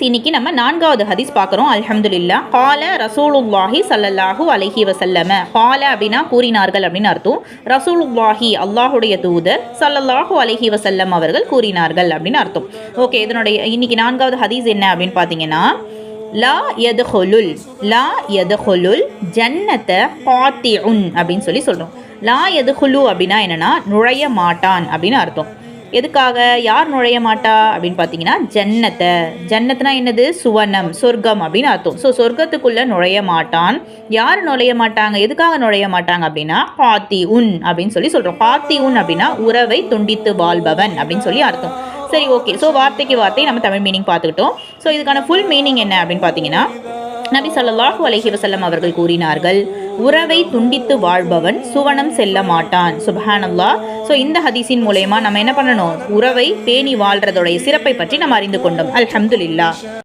இன்னைக்கு நம்ம 4வது ஹதீஸ் பார்க்குறோம். அல்ஹம்துலில்லாஹ். கால ரசூலுல்லாஹி ஸல்லல்லாஹு அலைஹி வஸல்லம. கால அப்படின்னா கூறினார்கள் அப்படின்னு அர்த்தம். ரசூலுல்லாஹி அல்லாஹுடைய தூதர் ஸல்லல்லாஹு அலைஹி வஸல்லம் அவர்கள் கூறினார்கள் அப்படின்னு அர்த்தம். ஓகே, இதனுடைய இன்னைக்கு 4வது ஹதீஸ் என்ன அப்படின்னு பார்த்தீங்கன்னா, லா யதுஹுலுல் ஜன்னத காத்திஉன் அப்படின்னு சொல்கிறோம். லா யதுஹுலு அப்படின்னா என்னன்னா நுழைய மாட்டான் அப்படின்னு அர்த்தம். எதுக்காக, யார் நுழைய மாட்டா அப்படின்னு பார்த்தீங்கன்னா ஜன்னத்னா என்னது, சுவனம், சொர்க்கம் அப்படின்னு அர்த்தம். ஸோ சொர்க்கத்துக்குள்ளே நுழைய மாட்டான். யார் நுழைய மாட்டாங்க, எதுக்காக நுழைய மாட்டாங்க அப்படின்னா காத்தி உன் அப்படின்னு சொல்கிறோம். காத்தி உன் அப்படின்னா உறவை துண்டித்து வாழ்பவன் அப்படின்னு சொல்லி அர்த்தம். சரி, ஓகே. ஸோ வார்த்தைக்கு வார்த்தை நம்ம தமிழ் மீனிங் பார்த்துக்கிட்டோம். ஸோ இதுக்கான ஃபுல் மீனிங் என்ன அப்படின்னு பார்த்தீங்கன்னா, நபி ஸல்லல்லாஹு அலைஹி வஸல்லம் அவர்கள் கூறினார்கள், உறவை துண்டித்து வாழ்பவன் சுவனம் செல்ல மாட்டான். சுப்ஹானல்லாஹ். ஸோ இந்த ஹதீஸின் மூலமா நம்ம என்ன பண்ணணும், உறவை பேணி வாழ்றதோடைய சிறப்பை பற்றி நம்ம அறிந்து கொண்டோம். அல்ஹம்துலில்லாஹ்.